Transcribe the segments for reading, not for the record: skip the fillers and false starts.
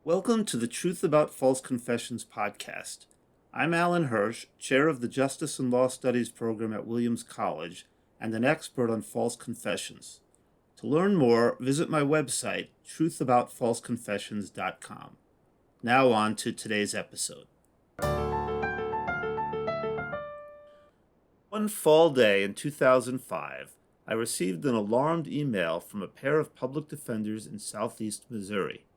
Welcome to the Truth About False Confessions podcast. I'm Alan Hirsch, chair of the Justice and Law Studies program at Williams College and an expert on false confessions. To learn more, visit my website, truthaboutfalseconfessions.com. Now on to today's episode. One fall day in 2005, I received an alarmed email from a pair of public defenders in southeast Missouri.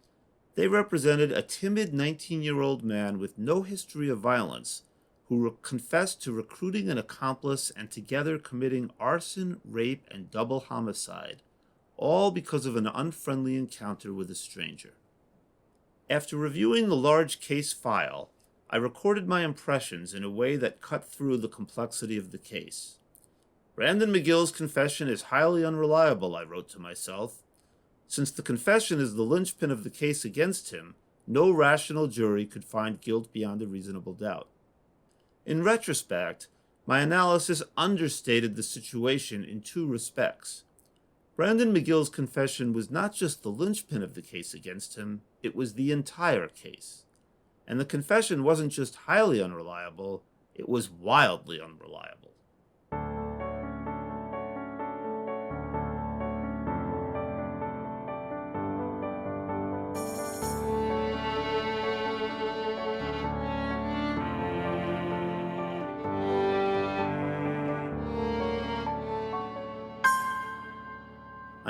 They represented a timid 19-year-old man with no history of violence who confessed to recruiting an accomplice and together committing arson, rape, and double homicide, all because of an unfriendly encounter with a stranger. After reviewing the large case file, I recorded my impressions in a way that cut through the complexity of the case. Brandon McGill's confession is highly unreliable, I wrote to myself. Since the confession is the linchpin of the case against him, no rational jury could find guilt beyond a reasonable doubt. In retrospect, my analysis understated the situation in two respects. Brandon McGill's confession was not just the linchpin of the case against him, it was the entire case. And the confession wasn't just highly unreliable, it was wildly unreliable.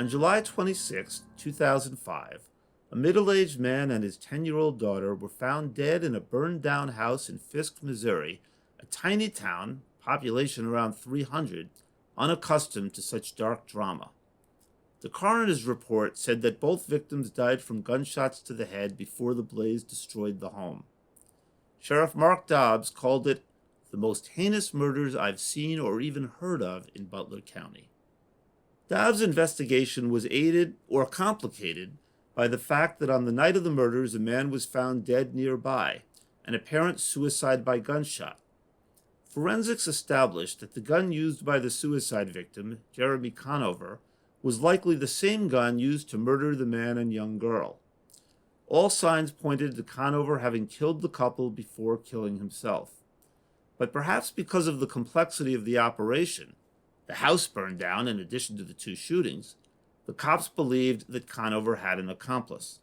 On July 26, 2005, a middle-aged man and his 10-year-old daughter were found dead in a burned-down house in Fisk, Missouri, a tiny town, population around 300, unaccustomed to such dark drama. The coroner's report said that both victims died from gunshots to the head before the blaze destroyed the home. Sheriff Mark Dobbs called it the most heinous murders I've seen or even heard of in Butler County. Dobbs' investigation was aided or complicated by the fact that on the night of the murders, a man was found dead nearby, an apparent suicide by gunshot. Forensics established that the gun used by the suicide victim, Jeremy Conover, was likely the same gun used to murder the man and young girl. All signs pointed to Conover having killed the couple before killing himself. But perhaps because of the complexity of the operation, the house burned down in addition to the two shootings, the cops believed that Conover had an accomplice.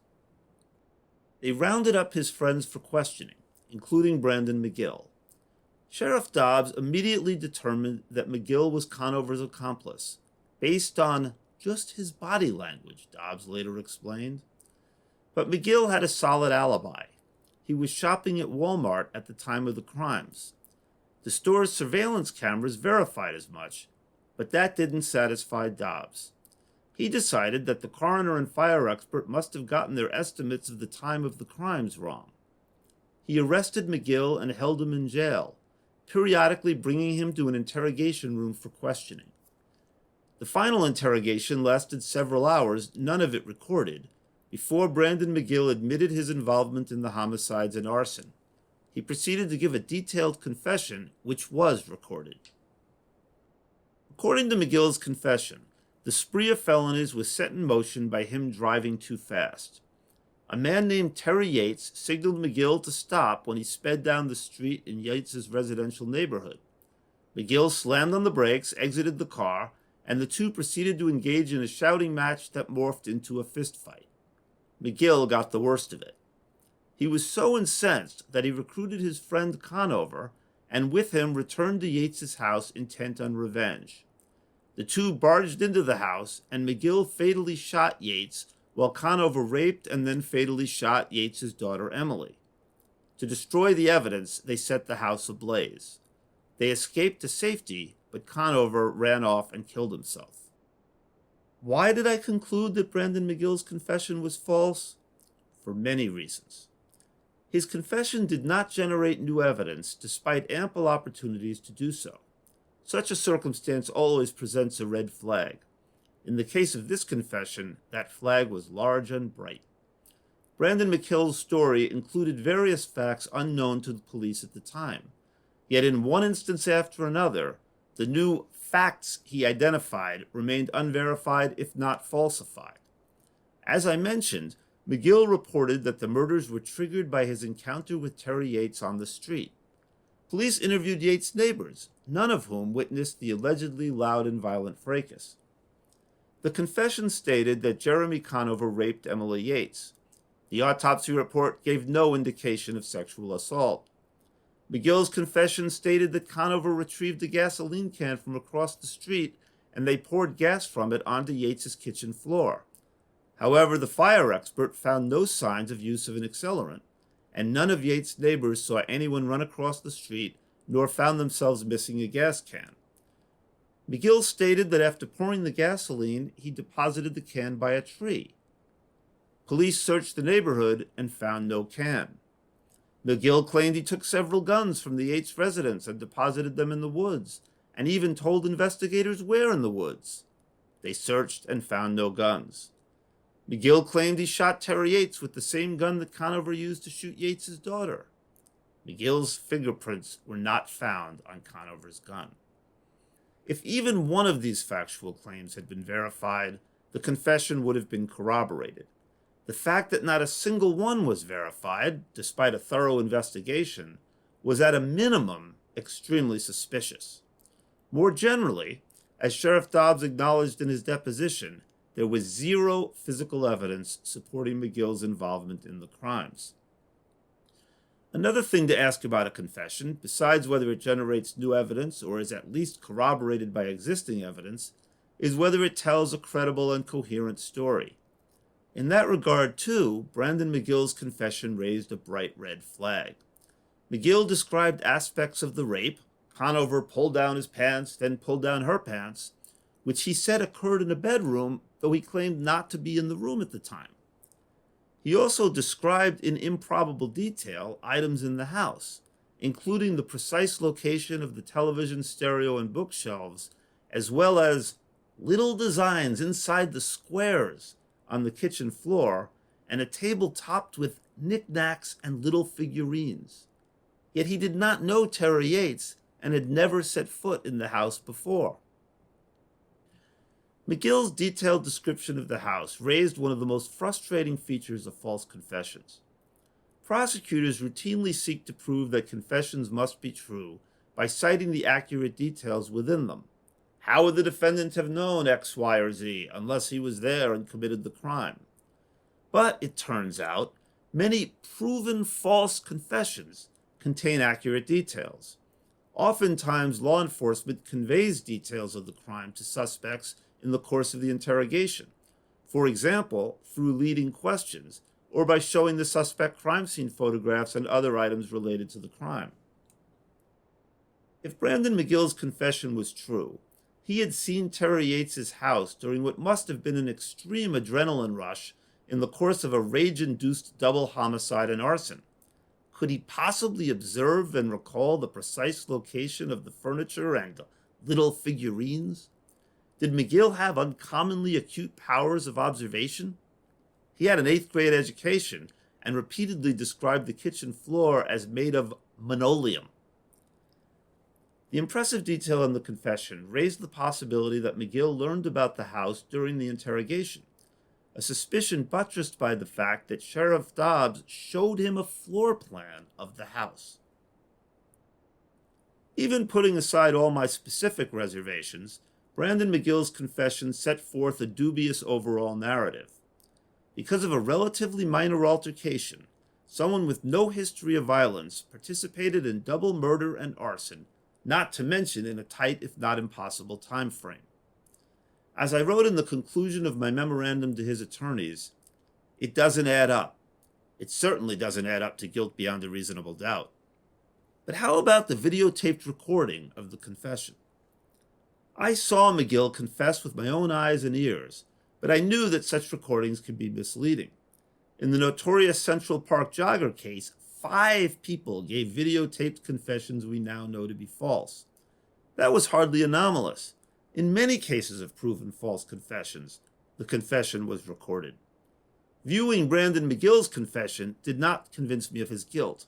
They rounded up his friends for questioning, including Brandon McGill. Sheriff Dobbs immediately determined that McGill was Conover's accomplice, based on just his body language, Dobbs later explained. But McGill had a solid alibi. He was shopping at Walmart at the time of the crimes. The store's surveillance cameras verified as much, but that didn't satisfy Dobbs. He decided that the coroner and fire expert must have gotten their estimates of the time of the crimes wrong. He arrested McGill and held him in jail, periodically bringing him to an interrogation room for questioning. The final interrogation lasted several hours, none of it recorded, before Brandon McGill admitted his involvement in the homicides and arson. He proceeded to give a detailed confession, which was recorded. According to McGill's confession, the spree of felonies was set in motion by him driving too fast. A man named Terry Yates signaled McGill to stop when he sped down the street in Yates's residential neighborhood. McGill slammed on the brakes, exited the car, and the two proceeded to engage in a shouting match that morphed into a fistfight. McGill got the worst of it. He was so incensed that he recruited his friend Conover and with him returned to Yates's house intent on revenge. The two barged into the house, and McGill fatally shot Yates, while Conover raped and then fatally shot Yates's daughter Emily. To destroy the evidence, they set the house ablaze. They escaped to safety, but Conover ran off and killed himself. Why did I conclude that Brandon McGill's confession was false? For many reasons. His confession did not generate new evidence, despite ample opportunities to do so. Such a circumstance always presents a red flag. In the case of this confession, that flag was large and bright. Brandon McGill's story included various facts unknown to the police at the time. Yet in one instance after another, the new facts he identified remained unverified, if not falsified. As I mentioned, McGill reported that the murders were triggered by his encounter with Terry Yates on the street. Police interviewed Yates' neighbors, none of whom witnessed the allegedly loud and violent fracas. The confession stated that Jeremy Conover raped Emily Yates. The autopsy report gave no indication of sexual assault. McGill's confession stated that Conover retrieved a gasoline can from across the street and they poured gas from it onto Yates' kitchen floor. However, the fire expert found no signs of use of an accelerant, and none of Yates' neighbors saw anyone run across the street nor found themselves missing a gas can. McGill stated that after pouring the gasoline, he deposited the can by a tree. Police searched the neighborhood and found no can. McGill claimed he took several guns from the Yates residence and deposited them in the woods, and even told investigators where in the woods. They searched and found no guns. McGill claimed he shot Terry Yates with the same gun that Conover used to shoot Yates' daughter. McGill's fingerprints were not found on Conover's gun. If even one of these factual claims had been verified, the confession would have been corroborated. The fact that not a single one was verified, despite a thorough investigation, was at a minimum extremely suspicious. More generally, as Sheriff Dobbs acknowledged in his deposition, there was zero physical evidence supporting McGill's involvement in the crimes. Another thing to ask about a confession, besides whether it generates new evidence or is at least corroborated by existing evidence, is whether it tells a credible and coherent story. In that regard, too, Brandon McGill's confession raised a bright red flag. McGill described aspects of the rape, Conover pulled down his pants, then pulled down her pants, which he said occurred in a bedroom, though he claimed not to be in the room at the time. He also described in improbable detail items in the house, including the precise location of the television, stereo, and bookshelves, as well as little designs inside the squares on the kitchen floor and a table topped with knickknacks and little figurines. Yet he did not know Terry Yates and had never set foot in the house before. McGill's detailed description of the house raised one of the most frustrating features of false confessions. Prosecutors routinely seek to prove that confessions must be true by citing the accurate details within them. How would the defendant have known X, Y, or Z unless he was there and committed the crime? But it turns out, many proven false confessions contain accurate details. Oftentimes, law enforcement conveys details of the crime to suspects in the course of the interrogation, for example, through leading questions, or by showing the suspect crime scene photographs and other items related to the crime. If Brandon McGill's confession was true, he had seen Terry Yates' house during what must have been an extreme adrenaline rush in the course of a rage-induced double homicide and arson. Could he possibly observe and recall the precise location of the furniture and little figurines? Did McGill have uncommonly acute powers of observation? He had an 8th grade education and repeatedly described the kitchen floor as made of linoleum. The impressive detail in the confession raised the possibility that McGill learned about the house during the interrogation, a suspicion buttressed by the fact that Sheriff Dobbs showed him a floor plan of the house. Even putting aside all my specific reservations, Brandon McGill's confession set forth a dubious overall narrative. Because of a relatively minor altercation, someone with no history of violence participated in double murder and arson, not to mention in a tight, if not impossible, time frame. As I wrote in the conclusion of my memorandum to his attorneys, it doesn't add up. It certainly doesn't add up to guilt beyond a reasonable doubt. But how about the videotaped recording of the confession? I saw McGill confess with my own eyes and ears, but I knew that such recordings could be misleading. In the notorious Central Park jogger case, 5 people gave videotaped confessions we now know to be false. That was hardly anomalous. In many cases of proven false confessions, the confession was recorded. Viewing Brandon McGill's confession did not convince me of his guilt.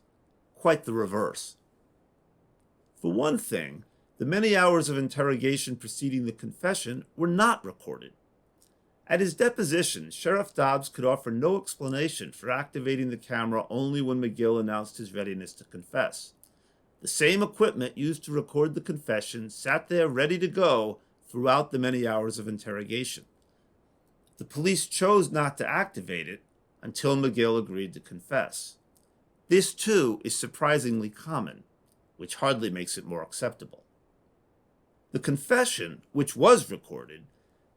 Quite the reverse. For one thing, the many hours of interrogation preceding the confession were not recorded. At his deposition, Sheriff Dobbs could offer no explanation for activating the camera only when McGill announced his readiness to confess. The same equipment used to record the confession sat there ready to go throughout the many hours of interrogation. The police chose not to activate it until McGill agreed to confess. This, too, is surprisingly common, which hardly makes it more acceptable. The confession, which was recorded,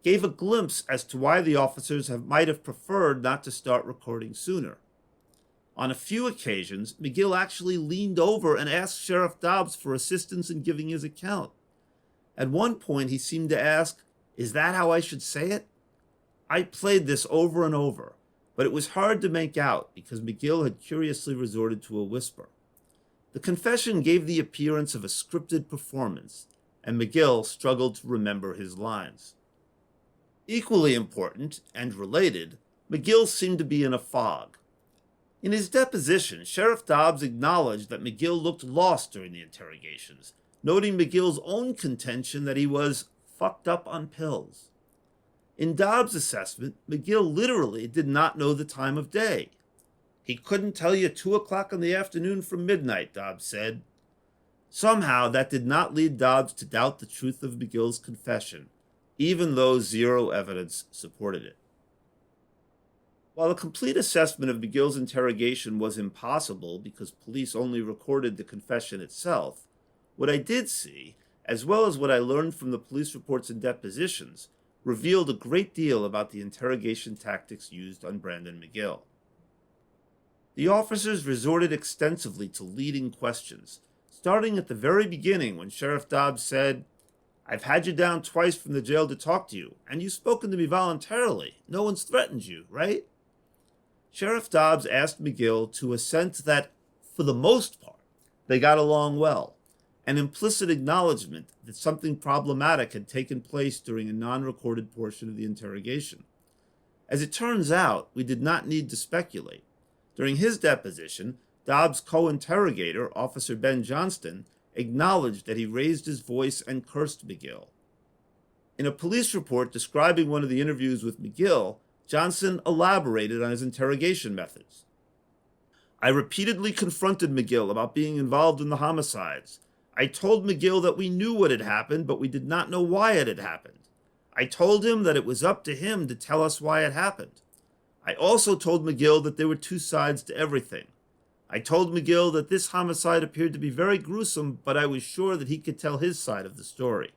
gave a glimpse as to why the officers might have preferred not to start recording sooner. On a few occasions, McGill actually leaned over and asked Sheriff Dobbs for assistance in giving his account. At one point, he seemed to ask, "Is that how I should say it?" I played this over and over, but it was hard to make out because McGill had curiously resorted to a whisper. The confession gave the appearance of a scripted performance, and McGill struggled to remember his lines. Equally important, and related, McGill seemed to be in a fog. In his deposition, Sheriff Dobbs acknowledged that McGill looked lost during the interrogations, noting McGill's own contention that he was fucked up on pills. In Dobbs' assessment, McGill literally did not know the time of day. He couldn't tell you 2 o'clock in the afternoon from midnight, Dobbs said. Somehow, that did not lead Dobbs to doubt the truth of McGill's confession, even though zero evidence supported it. While a complete assessment of McGill's interrogation was impossible because police only recorded the confession itself, what I did see, as well as what I learned from the police reports and depositions, revealed a great deal about the interrogation tactics used on Brandon McGill. The officers resorted extensively to leading questions, starting at the very beginning when Sheriff Dobbs said, "I've had you down twice from the jail to talk to you, and you've spoken to me voluntarily. No one's threatened you, right?" Sheriff Dobbs asked McGill to assent that, for the most part, they got along well, an implicit acknowledgement that something problematic had taken place during a non-recorded portion of the interrogation. As it turns out, we did not need to speculate. During his deposition, Dobbs' co-interrogator, Officer Ben Johnston, acknowledged that he raised his voice and cursed McGill. In a police report describing one of the interviews with McGill, Johnston elaborated on his interrogation methods. "I repeatedly confronted McGill about being involved in the homicides. I told McGill that we knew what had happened, but we did not know why it had happened. I told him that it was up to him to tell us why it happened. I also told McGill that there were 2 sides to everything. I told McGill that this homicide appeared to be very gruesome, but I was sure that he could tell his side of the story."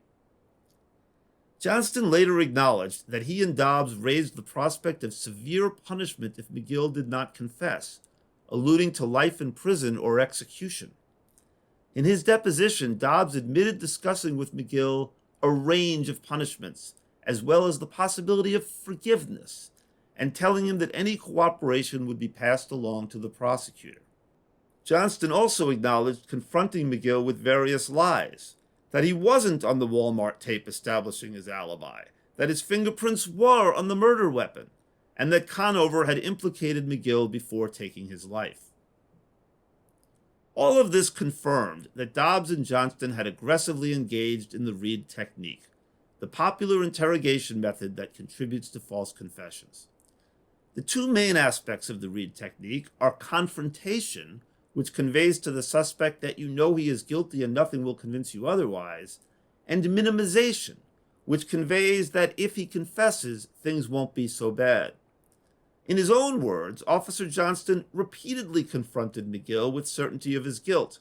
Johnston later acknowledged that he and Dobbs raised the prospect of severe punishment if McGill did not confess, alluding to life in prison or execution. In his deposition, Dobbs admitted discussing with McGill a range of punishments, as well as the possibility of forgiveness, and telling him that any cooperation would be passed along to the prosecutor. Johnston also acknowledged confronting McGill with various lies, that he wasn't on the Walmart tape establishing his alibi, that his fingerprints were on the murder weapon, and that Conover had implicated McGill before taking his life. All of this confirmed that Dobbs and Johnston had aggressively engaged in the Reed technique, the popular interrogation method that contributes to false confessions. The 2 main aspects of the Reed technique are confrontation, which conveys to the suspect that you know he is guilty and nothing will convince you otherwise, and minimization, which conveys that if he confesses, things won't be so bad. In his own words, Officer Johnston repeatedly confronted McGill with certainty of his guilt.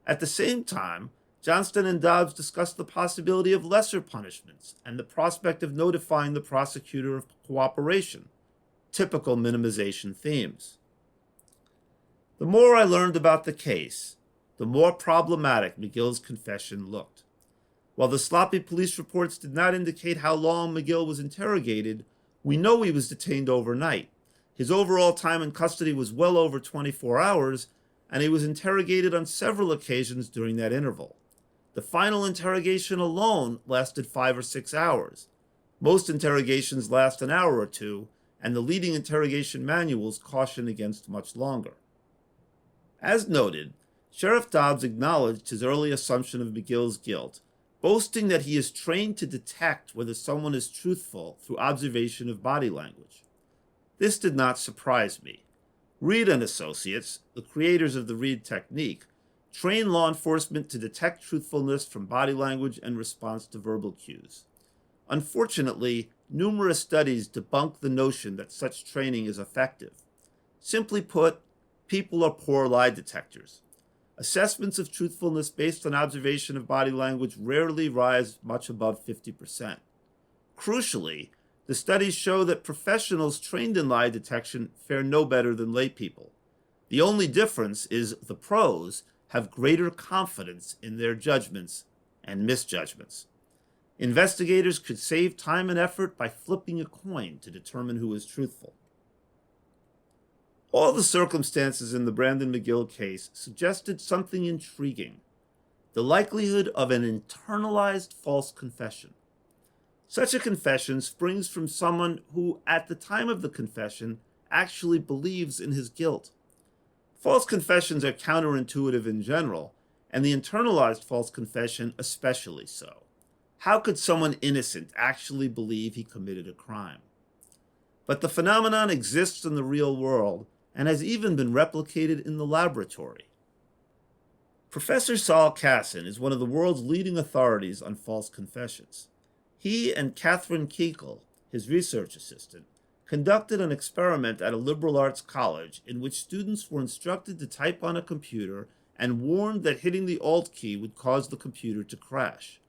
At the same time, Johnston and Dobbs discussed the possibility of lesser punishments and the prospect of notifying the prosecutor of cooperation, typical minimization themes. The more I learned about the case, the more problematic McGill's confession looked. While the sloppy police reports did not indicate how long McGill was interrogated, we know he was detained overnight. His overall time in custody was well over 24 hours, and he was interrogated on several occasions during that interval. The final interrogation alone lasted 5 or 6 hours. Most interrogations last an hour or 2, and the leading interrogation manuals caution against much longer. As noted, Sheriff Dobbs acknowledged his early assumption of McGill's guilt, boasting that he is trained to detect whether someone is truthful through observation of body language. This did not surprise me. Reed and Associates, the creators of the Reed technique, train law enforcement to detect truthfulness from body language and response to verbal cues. Unfortunately, numerous studies debunk the notion that such training is effective. Simply put, people are poor lie detectors. Assessments of truthfulness based on observation of body language rarely rise much above 50%. Crucially, the studies show that professionals trained in lie detection fare no better than laypeople. The only difference is the pros have greater confidence in their judgments and misjudgments. Investigators could save time and effort by flipping a coin to determine who is truthful. All the circumstances in the Brandon McGill case suggested something intriguing: the likelihood of an internalized false confession. Such a confession springs from someone who, at the time of the confession, actually believes in his guilt. False confessions are counterintuitive in general, and the internalized false confession especially so. How could someone innocent actually believe he committed a crime? But the phenomenon exists in the real world and has even been replicated in the laboratory. Professor Saul Kassin is one of the world's leading authorities on false confessions. He and Catherine Keekel, his research assistant, conducted an experiment at a liberal arts college in which students were instructed to type on a computer and warned that hitting the Alt key would cause the computer to crash.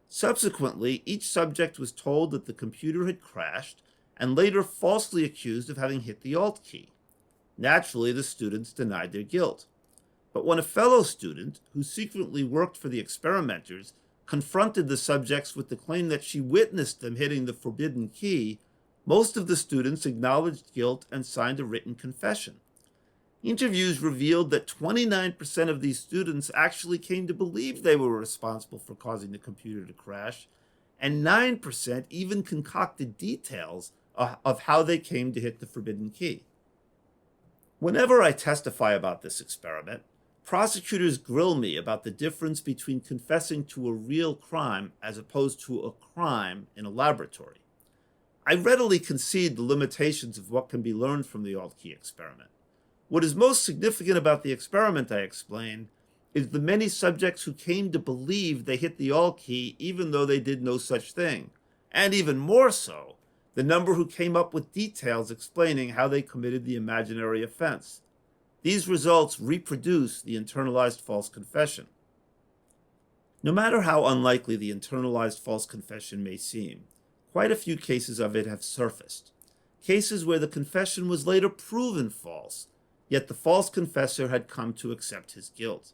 Subsequently, each subject was told that the computer had crashed and later falsely accused of having hit the Alt key. Naturally, the students denied their guilt. But when a fellow student, who secretly worked for the experimenters, confronted the subjects with the claim that she witnessed them hitting the forbidden key, most of the students acknowledged guilt and signed a written confession. Interviews revealed that 29% of these students actually came to believe they were responsible for causing the computer to crash, and 9% even concocted details of how they came to hit the forbidden key. Whenever I testify about this experiment, prosecutors grill me about the difference between confessing to a real crime as opposed to a crime in a laboratory. I readily concede the limitations of what can be learned from the Alt key experiment. What is most significant about the experiment, I explain, is the many subjects who came to believe they hit the Alt key even though they did no such thing, and even more so, the number who came up with details explaining how they committed the imaginary offense. These results reproduce the internalized false confession. No matter how unlikely the internalized false confession may seem, quite a few cases of it have surfaced. Cases where the confession was later proven false, yet the false confessor had come to accept his guilt.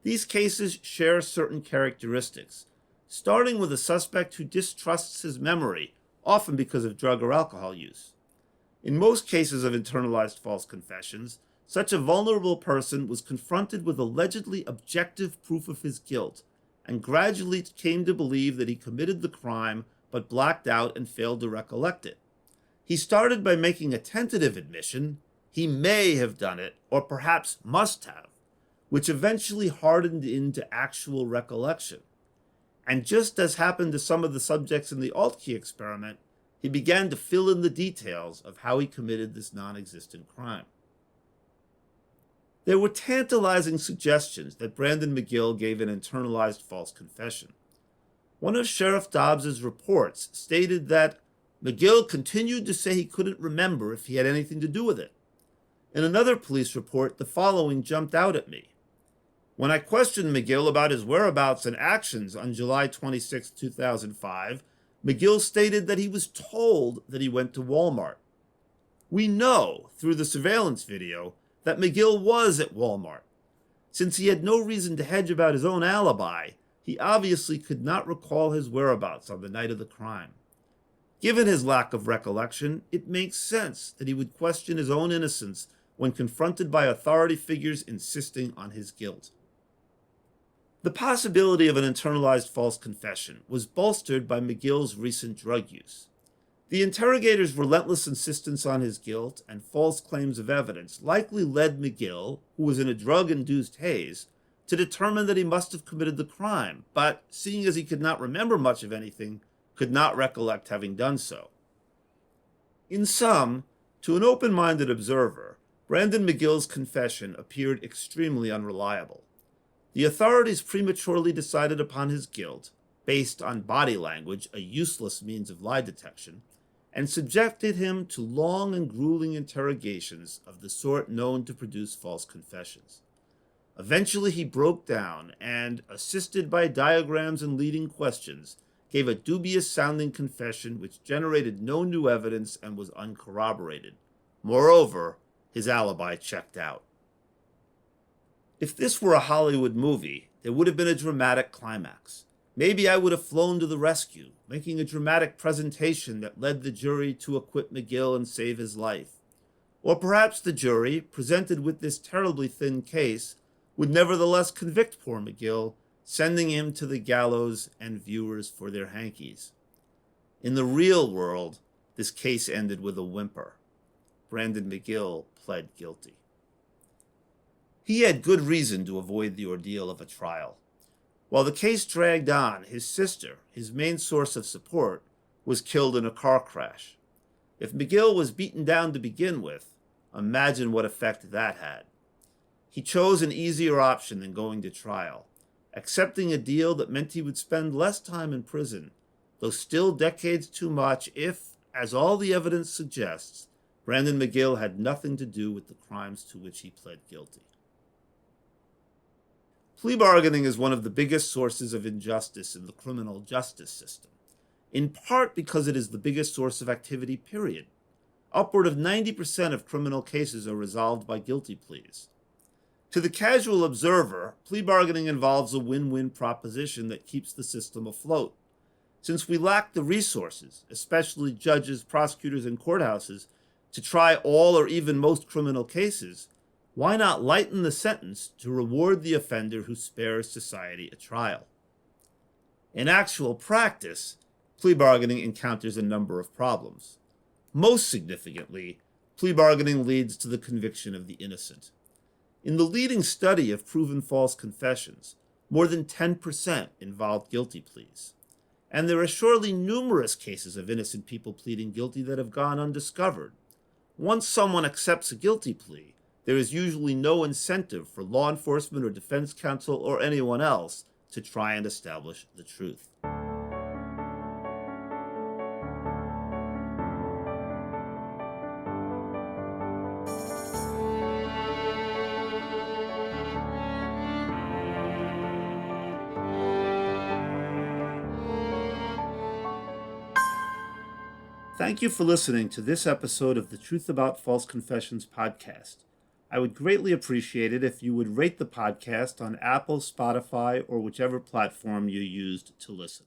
These cases share certain characteristics, starting with a suspect who distrusts his memory, often because of drug or alcohol use. In most cases of internalized false confessions, such a vulnerable person was confronted with allegedly objective proof of his guilt, and gradually came to believe that he committed the crime but blacked out and failed to recollect it. He started by making a tentative admission, he may have done it, or perhaps must have, which eventually hardened into actual recollection. And just as happened to some of the subjects in the Alt key experiment, he began to fill in the details of how he committed this non-existent crime. There were tantalizing suggestions that Brandon McGill gave an internalized false confession. One of Sheriff Dobbs's reports stated that McGill continued to say he couldn't remember if he had anything to do with it. In another police report, the following jumped out at me. When I questioned McGill about his whereabouts and actions on July 26, 2005, McGill stated that he was told that he went to Walmart. We know, through the surveillance video, that McGill was at Walmart. Since he had no reason to hedge about his own alibi, he obviously could not recall his whereabouts on the night of the crime. Given his lack of recollection, it makes sense that he would question his own innocence when confronted by authority figures insisting on his guilt. The possibility of an internalized false confession was bolstered by McGill's recent drug use. The interrogator's relentless insistence on his guilt and false claims of evidence likely led McGill, who was in a drug-induced haze, to determine that he must have committed the crime, but seeing as he could not remember much of anything, could not recollect having done so. In sum, to an open-minded observer, Brandon McGill's confession appeared extremely unreliable. The authorities prematurely decided upon his guilt, based on body language, a useless means of lie detection, and subjected him to long and grueling interrogations of the sort known to produce false confessions. Eventually he broke down and, assisted by diagrams and leading questions, gave a dubious-sounding confession which generated no new evidence and was uncorroborated. Moreover, his alibi checked out. If this were a Hollywood movie, there would have been a dramatic climax. Maybe I would have flown to the rescue, making a dramatic presentation that led the jury to acquit McGill and save his life. Or perhaps the jury, presented with this terribly thin case, would nevertheless convict poor McGill, sending him to the gallows and viewers for their hankies. In the real world, this case ended with a whimper. Brandon McGill pled guilty. He had good reason to avoid the ordeal of a trial. While the case dragged on, his sister, his main source of support, was killed in a car crash. If McGill was beaten down to begin with, imagine what effect that had. He chose an easier option than going to trial, accepting a deal that meant he would spend less time in prison, though still decades too much if, as all the evidence suggests, Brandon McGill had nothing to do with the crimes to which he pled guilty. Plea bargaining is one of the biggest sources of injustice in the criminal justice system, in part because it is the biggest source of activity, period. Upward of 90% of criminal cases are resolved by guilty pleas. To the casual observer, plea bargaining involves a win-win proposition that keeps the system afloat. Since we lack the resources, especially judges, prosecutors, and courthouses, to try all or even most criminal cases, why not lighten the sentence to reward the offender who spares society a trial? In actual practice, plea bargaining encounters a number of problems. Most significantly, plea bargaining leads to the conviction of the innocent. In the leading study of proven false confessions, more than 10% involved guilty pleas. And there are surely numerous cases of innocent people pleading guilty that have gone undiscovered. Once someone accepts a guilty plea, there is usually no incentive for law enforcement or defense counsel or anyone else to try and establish the truth. Thank you for listening to this episode of the Truth About False Confessions podcast. I would greatly appreciate it if you would rate the podcast on Apple, Spotify, or whichever platform you used to listen.